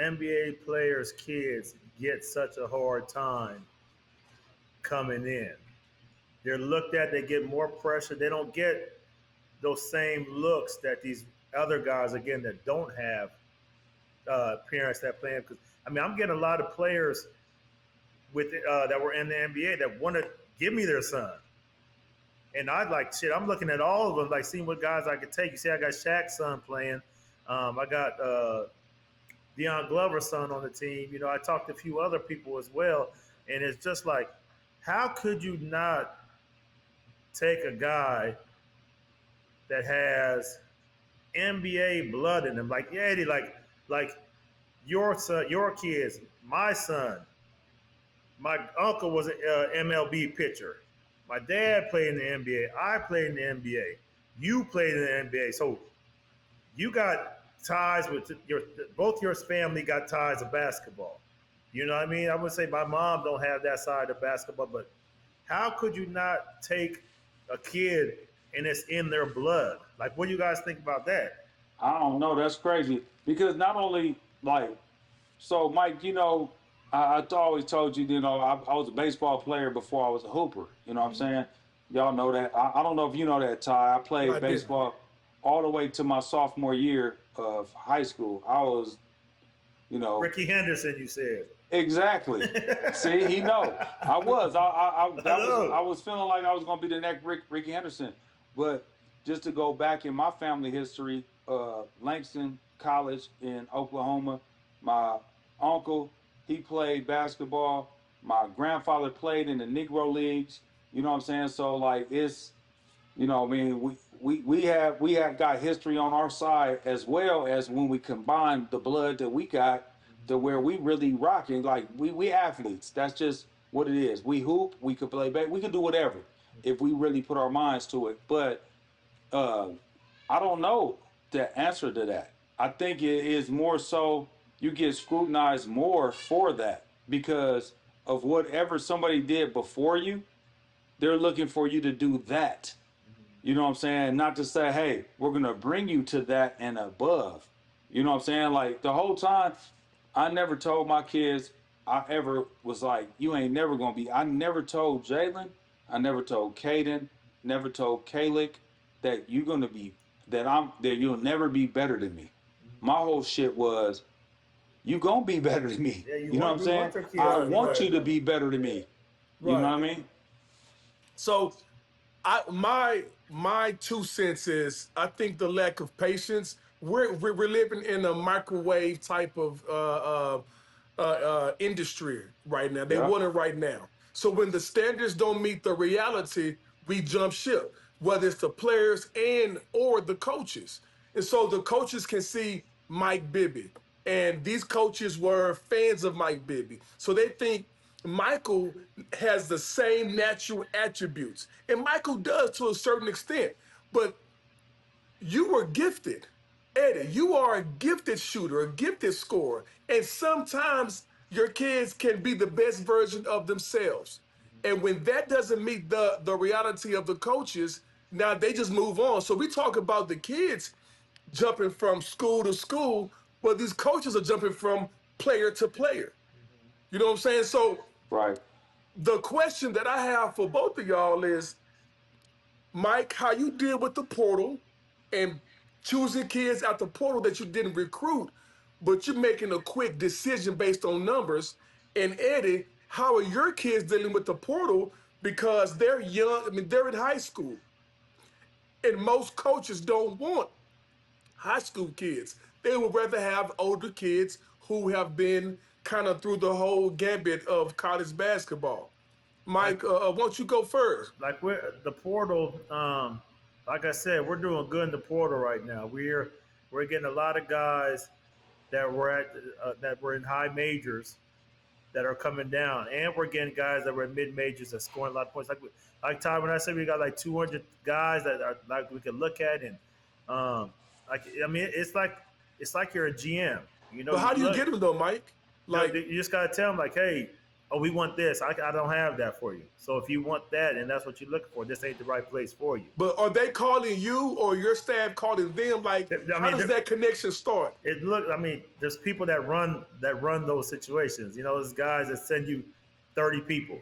NBA players' kids get such a hard time coming in. They're looked at. They get more pressure. They don't get those same looks that these other guys again that don't have parents that play. Because I mean, I'm getting a lot of players with that were in the NBA that want to give me their son. And I like shit. I'm looking at all of them, like seeing what guys I could take. You see, I got Shaq's son playing. I got Deion Glover's son on the team. You know, I talked to a few other people as well, and it's just like, how could you not take a guy that has NBA blood in him? Like, yeah, Eddie, like your son, your kids, my son. My uncle was an MLB pitcher. My dad played in the NBA. I played in the NBA. You played in the NBA. So you got ties with your both your family got ties to basketball. You know what I mean? I would say my mom don't have that side of basketball, but how could you not take a kid and it's in their blood? Like, what do you guys think about that? I don't know. That's crazy because not only like so, Mike. I always told you. I was a baseball player before I was a hooper. You know what I'm saying? Y'all know that. I don't know if you know that, Ty. I No, played I didn't. baseball all the way to my sophomore year of high school. I was, you know, Ricky Henderson, you said. exactly. See, he know. I was. I I know. was feeling like I was going to be the next Ricky Henderson. But just to go back in my family history, Langston College in Oklahoma, my uncle he played basketball. My grandfather played in the Negro leagues. You know what I'm saying? So like it's I mean, we have got history on our side as well as when we combine the blood that we got to where we really rocking. Like we athletes. That's just what it is. We hoop. We could play back. We could do whatever if we really put our minds to it. But uh, I don't know the answer to that. I think it is more so you get scrutinized more for that because of whatever somebody did before you. They're looking for you to do that. You know what I'm saying? Not to say, hey, we're going to bring you to that and above. You know what I'm saying? Like the whole time, I never told my kids, I ever was like, you ain't never going to be. I never told Jalen, I never told Caden, never told Kalik that you're going to be, that you'll never be better than me. My whole shit was, you going to be better than me. Yeah, You know what I'm you want saying? your kids I to Right, be want right, you to better. be better than Yeah. me. You know right. what I mean? So my 2 cents is I think the lack of patience. We're living in a microwave type of industry right now. They Yeah. want it right now. So when the standards don't meet the reality, we jump ship. Whether it's the players and or the coaches, and so the coaches can see Mike Bibby, and these coaches were fans of Mike Bibby, so they think Michael has the same natural attributes, and Michael does to a certain extent. But you were gifted, Eddie. You are a gifted shooter, a gifted scorer, and sometimes your kids can be the best version of themselves. And when that doesn't meet the reality of the coaches, now they just move on. So we talk about the kids jumping from school to school, but these coaches are jumping from player to player. You know what I'm saying? So Right. the question that I have for both of y'all is, Mike, how you deal with the portal and choosing kids out the portal that you didn't recruit, but you're making a quick decision based on numbers. And Eddie, how are your kids dealing with the portal because they're young? I mean, they're in high school, and most coaches don't want high school kids. They would rather have older kids who have been kind of through the whole gambit of college basketball. Like Mike, why don't you go first? we're the portal. Like I said, we're doing good in the portal right now. We're getting a lot of guys that were in high majors that are coming down, and we're getting guys that were in mid majors that scoring a lot of points. Like Ty, when I said we got like 200 guys that are like we can look at, and like I mean, it's like you're a GM. You know, But how you do you look, get them though, Mike? Like, you just gotta tell them like, hey, oh, we want this. I don't have that for you. So if you want that and that's what you're looking for, this ain't the right place for you. But are they calling you or your staff calling them? Like, I how mean, does that connection start? I mean, there's people that run those situations. You know, there's guys that send you 30 people.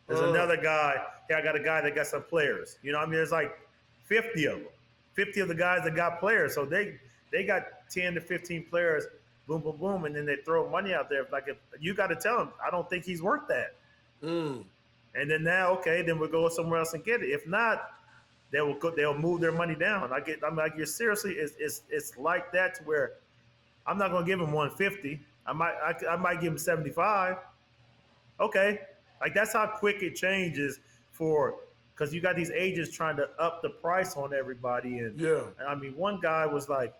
There's another guy. Hey, I got a guy that got some players. You know, I mean, there's like 50 of them. 50 of the guys that got players. So they got 10 to 15 players. Boom, boom, boom, and then they throw money out there. Like, if you got to tell them, I don't think he's worth that. And then now, okay, then we'll go somewhere else and get it. If not, they'll move their money down. I'm like, you're seriously, it's like that to where I'm not gonna give him 150. I might give him 75. Okay, like that's how quick it changes because you got these agents trying to up the price on everybody. And I mean, one guy was like,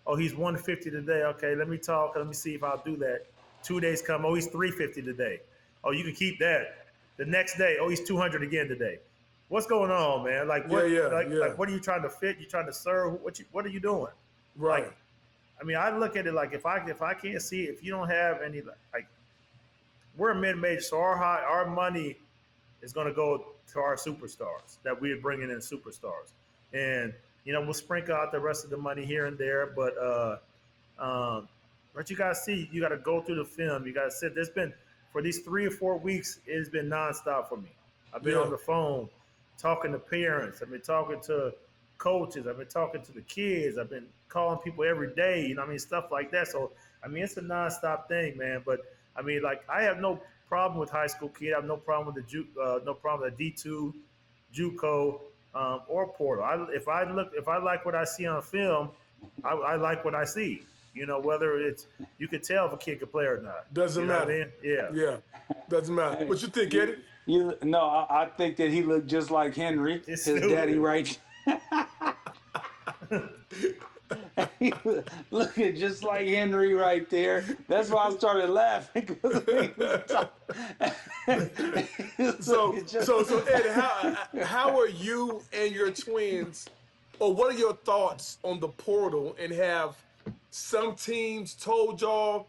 oh, he's 150 today. Okay, let me talk. Let me see if I'll do that. 2 days come. Oh, he's 350 today. Oh, you can keep that. The next day, oh, he's 200 again today. What's going on, man? Like, what? Like, what are you trying to fit? You trying to serve? What are you doing? Right. Like, I mean, I look at it like if I can't see, if you don't have any, like, we're a mid-major, so our money is going to go to our superstars that we're bringing in superstars, and you know we'll sprinkle out the rest of the money here and there, but you got to see, you got to go through the film, you got to sit. There's been for these 3 or 4 weeks, it's been nonstop for me. I've been on the phone talking to parents. I've been talking to coaches. I've been talking to the kids. I've been calling people every day. You know what I mean? Stuff like that. So, I mean, it's a nonstop thing, man. But, I mean, like, I have no problem with high school kid. I have no problem with no problem with D2, JUCO, or portal. If I like what I see on film, I like what I see. You know, whether it's, you can tell if a kid can play or not. Doesn't you know matter. What I mean? Yeah. Doesn't matter. What you think, Eddie? No, I think that he looked just like Henry, his daddy, right? He looking just like Henry right there. That's why I started laughing. So Eddie, how are you and your twins, or what are your thoughts on the portal? And have some teams told y'all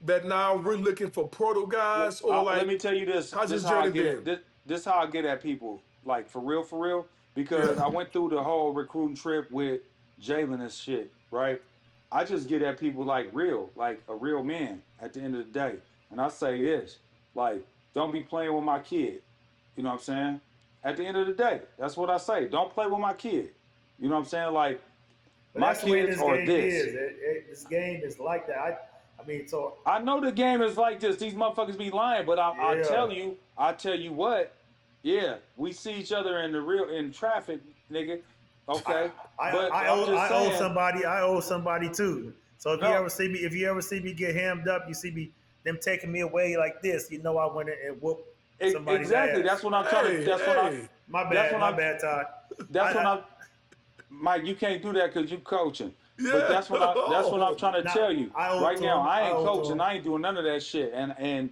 that now we're looking for portal guys, or like? Let me tell you this. How's this this how I journey get been? this how I get at people, like for real, because I went through the whole recruiting trip with Jalen and shit, right? I just get at people like a real man at the end of the day. And I say this, like, don't be playing with my kid. You know what I'm saying? At the end of the day, that's what I say. Don't play with my kid. You know what I'm saying? Like, But my that's the way kids this are game this. is. This game is like that. I mean, so I know the game is like this. These motherfuckers be lying, but I Yeah. tell you what, yeah, we see each other in traffic, nigga. Okay. But I I'm just saying, I owe somebody too. So if No. you ever see me get hammed up, you see me them taking me away like this, you know I went in and whooped somebody's exactly. ass. That's what I'm trying to. That's what I. My That's bad, what my I'm. bad, Todd. That's what I- I'm. Mike, you can't do that because you coaching. Yeah. But that's what I'm trying to Nah, tell you I owe right to now. him. I I ain't owe to coaching. him. I ain't doing none of that shit. And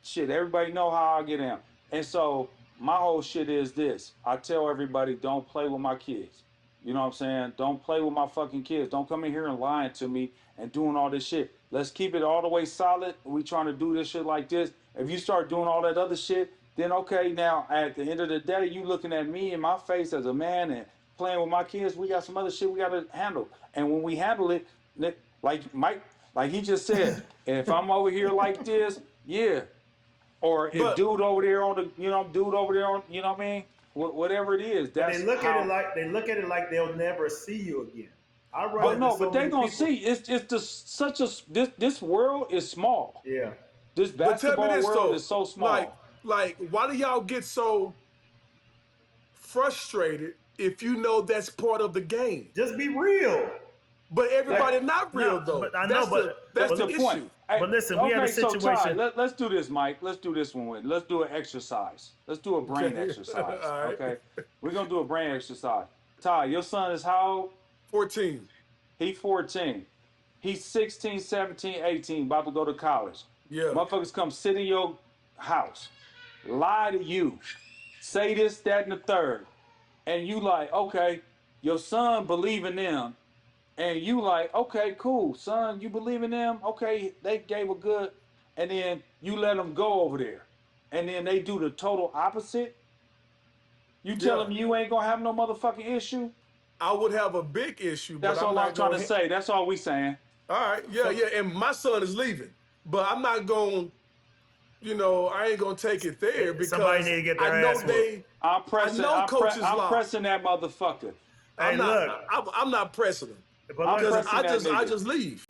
shit, everybody know how I get down. And so my whole shit is this. I tell everybody, don't play with my kids. You know what I'm saying? Don't play with my fucking kids. Don't come in here and lying to me and doing all this shit. Let's keep it all the way solid. We trying to do this shit like this. If you start doing all that other shit, then okay, now at the end of the day, you looking at me in my face as a man and playing with my kids. We got some other shit we got to handle. And when we handle it, like Mike, like he just said, if I'm over here like this, yeah. Or if But- dude over there on the, you know what I mean? Whatever it is, But that's they look how, at it like they'll never see you again. I run But into no, so but they many gonna people- see. It's just such a this world is small. Yeah. This But tell me basketball this world though, is so small. like, why do y'all get so frustrated if you know that's part of the game? Just be real. But everybody not real No, though. but I know, That's but the the issue. point. Hey, But listen, we had a So situation- Ty, let's do this, Mike. Let's do this one with. Let's do an exercise. Let's do a brain Okay. exercise. All right. Okay, we're gonna do a brain exercise. Ty, your son is how old? 14. He 14. He's 16, 17, 18, about to go to college. Yeah. Motherfuckers come sit in your house, lie to you, say this, that, and the third. And you like, okay, your son believe in them. And you like, okay, cool, son, you believe in them? Okay, they gave a good. And then you let them go over there. and then they do the total opposite, you tell Yeah. them you ain't gonna have no motherfucking issue? I would have a big issue, but That's I'm all I'm not trying to going. say. That's all we saying. All right, yeah, yeah, and my son is leaving, but I'm not going. I ain't gonna take it there Somebody because need to get I their know ass whooped. I'm I pressing. know coaches I'm lie. pressing that motherfucker. Hey, look, I'm not pressing them but I'm look, because pressing that I nigga. just leave.